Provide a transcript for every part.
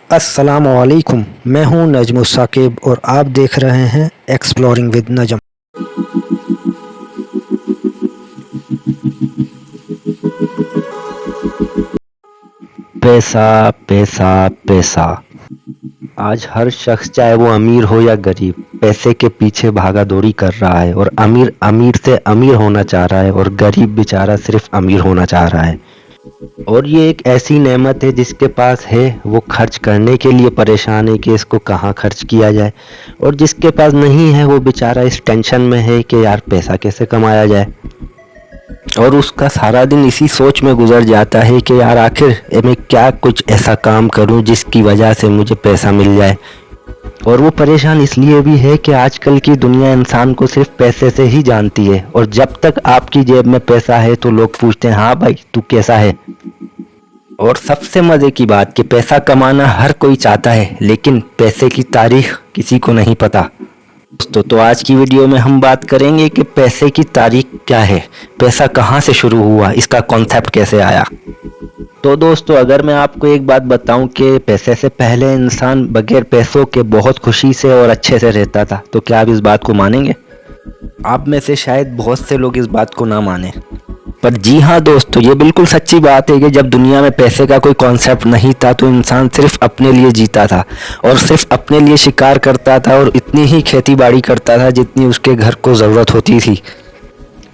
السلام علیکم، میں ہوں نجم الثاقب اور آپ دیکھ رہے ہیں ایکسپلورنگ ود نجم۔ پیسہ پیسہ پیسہ۔ آج ہر شخص چاہے وہ امیر ہو یا غریب پیسے کے پیچھے بھاگا دوڑی کر رہا ہے، اور امیر سے امیر ہونا چاہ رہا ہے اور غریب بیچارہ صرف امیر ہونا چاہ رہا ہے۔ اور یہ ایک ایسی نعمت ہے جس کے پاس ہے وہ خرچ کرنے کے لیے پریشان ہے کہ اس کو کہاں خرچ کیا جائے، اور جس کے پاس نہیں ہے وہ بیچارہ اس ٹینشن میں ہے کہ یار پیسہ کیسے کمایا جائے، اور اس کا سارا دن اسی سوچ میں گزر جاتا ہے کہ یار آخر میں کیا کچھ ایسا کام کروں جس کی وجہ سے مجھے پیسہ مل جائے۔ اور وہ پریشان اس لیے بھی ہے کہ آج کل کی دنیا انسان کو صرف پیسے سے ہی جانتی ہے، اور جب تک آپ کی جیب میں پیسہ ہے تو لوگ پوچھتے ہیں ہاں بھائی تو کیسا ہے۔ اور سب سے مزے کی بات کہ پیسہ کمانا ہر کوئی چاہتا ہے، لیکن پیسے کی تاریخ کسی کو نہیں پتہ۔ تو آج کی ویڈیو میں ہم بات کریں گے کہ پیسے کی تاریخ کیا ہے، پیسہ کہاں سے شروع ہوا، اس کا کانسیپٹ کیسے آیا۔ تو دوستو اگر میں آپ کو ایک بات بتاؤں کہ پیسے سے پہلے انسان بغیر پیسوں کے بہت خوشی سے اور اچھے سے رہتا تھا، تو کیا آپ اس بات کو مانیں گے؟ آپ میں سے شاید بہت سے لوگ اس بات کو نہ مانیں، پر جی ہاں دوستو یہ بالکل سچی بات ہے کہ جب دنیا میں پیسے کا کوئی کانسیپٹ نہیں تھا تو انسان صرف اپنے لیے جیتا تھا، اور صرف اپنے لیے شکار کرتا تھا، اور اتنی ہی کھیتی باڑی کرتا تھا جتنی اس کے گھر کو ضرورت ہوتی تھی۔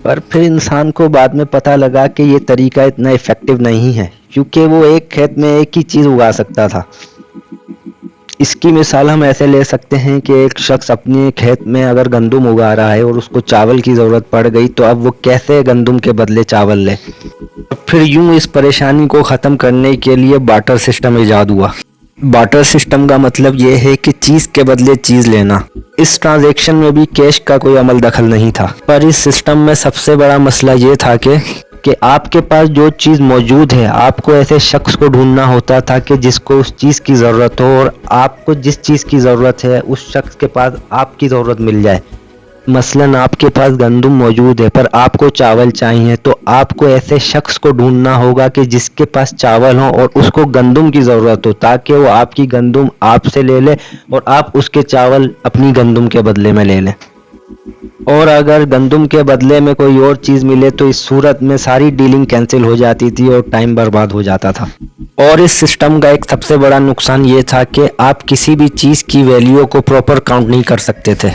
پر پھر انسان کو بعد میں پتہ لگا کہ یہ طریقہ اتنا ایفیکٹو نہیں ہے، کیونکہ وہ ایک کھیت میں ایک ہی چیز اگا سکتا تھا۔ اس کی مثال ہم ایسے لے سکتے ہیں کہ ایک شخص اپنے کھیت میں اگر گندم اگا رہا ہے اور اس کو چاول کی ضرورت پڑ گئی، تو اب وہ کیسے گندم کے بدلے چاول لے؟ پھر یوں اس پریشانی کو ختم کرنے کے لیے بارٹر سسٹم ایجاد ہوا۔ بارٹر سسٹم کا مطلب یہ ہے کہ چیز کے بدلے چیز لینا۔ اس ٹرانزیکشن میں بھی کیش کا کوئی عمل دخل نہیں تھا، پر اس سسٹم میں سب سے بڑا مسئلہ یہ تھا کہ آپ کے پاس جو چیز موجود ہے آپ کو ایسے شخص کو ڈھونڈنا ہوتا تھا کہ جس کو اس چیز کی ضرورت ہو، اور آپ کو جس چیز کی ضرورت ہے اس شخص کے پاس آپ کی ضرورت مل جائے۔ مثلاً آپ کے پاس گندم موجود ہے پر آپ کو چاول چاہیے، تو آپ کو ایسے شخص کو ڈھونڈنا ہوگا کہ جس کے پاس چاول ہو اور اس کو گندم کی ضرورت ہو، تاکہ وہ آپ کی گندم آپ سے لے لے اور آپ اس کے چاول اپنی گندم کے بدلے میں لے لیں۔ اور اگر گندم کے بدلے میں کوئی اور چیز ملے تو اس صورت میں ساری ڈیلنگ کینسل ہو جاتی تھی اور ٹائم برباد ہو جاتا تھا۔ اور اس سسٹم کا ایک سب سے بڑا نقصان یہ تھا کہ آپ کسی بھی چیز کی ویلیو کو پراپر کاؤنٹ نہیں کر سکتے تھے۔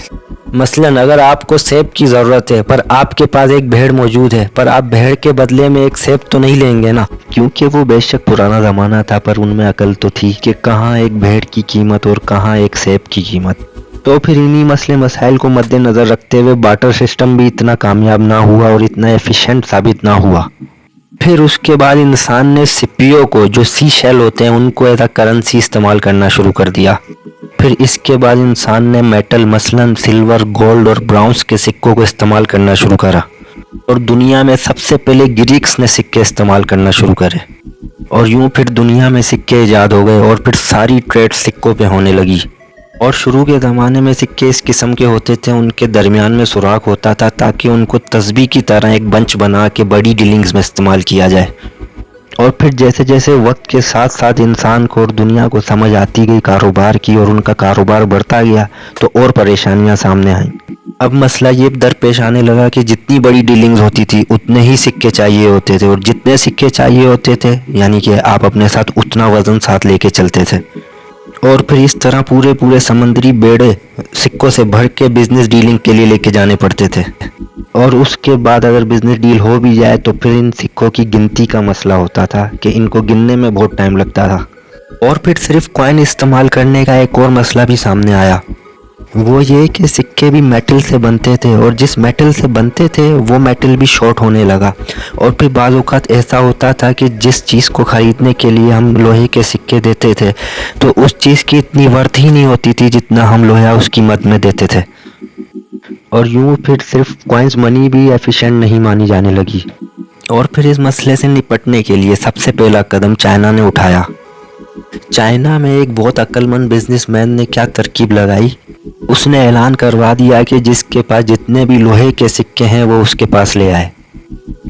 مثلاً اگر آپ کو سیب کی ضرورت ہے پر آپ کے پاس ایک بھیڑ موجود ہے، پر آپ بھیڑ کے بدلے میں ایک سیب تو نہیں لیں گے نا، کیونکہ وہ بے شک پرانا زمانہ تھا پر ان میں عقل تو تھی کہ کہاں ایک بھیڑ کی قیمت اور کہاں ایک سیب کی قیمت۔ تو پھر انہی مسئلے مسائل کو مد نظر رکھتے ہوئے بارٹر سسٹم بھی اتنا کامیاب نہ ہوا اور اتنا ایفیشینٹ ثابت نہ ہوا۔ پھر اس کے بعد انسان نے سپیوں کو، جو سی شیل ہوتے ہیں، ان کو ایز اے کرنسی استعمال کرنا شروع کر دیا۔ پھر اس کے بعد انسان نے میٹل مثلاً سلور، گولڈ اور برونز کے سکوں کو استعمال کرنا شروع کرا، اور دنیا میں سب سے پہلے گریکس نے سکے استعمال کرنا شروع کرے، اور یوں پھر دنیا میں سکے ایجاد ہو گئے، اور پھر ساری ٹریڈ سکوں پہ ہونے لگی۔ اور شروع کے زمانے میں سکے اس قسم کے ہوتے تھے، ان کے درمیان میں سوراخ ہوتا تھا تاکہ ان کو تسبیح کی طرح ایک بنچ بنا کے بڑی ڈیلنگز میں استعمال کیا جائے۔ اور پھر جیسے جیسے وقت کے ساتھ ساتھ انسان کو اور دنیا کو سمجھ آتی گئی کاروبار کی، اور ان کا کاروبار بڑھتا گیا، تو اور پریشانیاں سامنے آئیں۔ اب مسئلہ یہ درپیش آنے لگا کہ جتنی بڑی ڈیلنگز ہوتی تھی اتنے ہی سکے چاہیے ہوتے تھے، اور جتنے سکے چاہیے ہوتے تھے یعنی کہ آپ اپنے ساتھ اتنا وزن ساتھ لے کے چلتے تھے، اور پھر اس طرح پورے سمندری بیڑے سکوں سے بھر کے بزنس ڈیلنگ کے لیے لے کے جانے پڑتے تھے۔ اور اس کے بعد اگر بزنس ڈیل ہو بھی جائے تو پھر ان سکوں کی گنتی کا مسئلہ ہوتا تھا کہ ان کو گننے میں بہت ٹائم لگتا تھا۔ اور پھر صرف کوائن استعمال کرنے کا ایک اور مسئلہ بھی سامنے آیا، وہ یہ کہ سکے بھی میٹل سے بنتے تھے، اور جس میٹل سے بنتے تھے وہ میٹل بھی شارٹ ہونے لگا، اور پھر بعض اوقات ایسا ہوتا تھا کہ جس چیز کو خریدنے کے لیے ہم لوہے کے سکے دیتے تھے تو اس چیز کی اتنی ورتھ ہی نہیں ہوتی تھی جتنا ہم لوہا اس قیمت میں دیتے تھے، اور یوں پھر صرف کوائنز منی بھی ایفیشینٹ نہیں مانی جانے لگی۔ اور پھر اس مسئلے سے نپٹنے کے لیے سب سے پہلا قدم چائنا نے اٹھایا۔ چائنا میں ایک بہت عقل مند بزنس مین نے کیا ترکیب لگائی، اس نے اعلان کروا دیا کہ جس کے پاس جتنے بھی لوہے کے سکے ہیں وہ اس کے پاس لے آئے،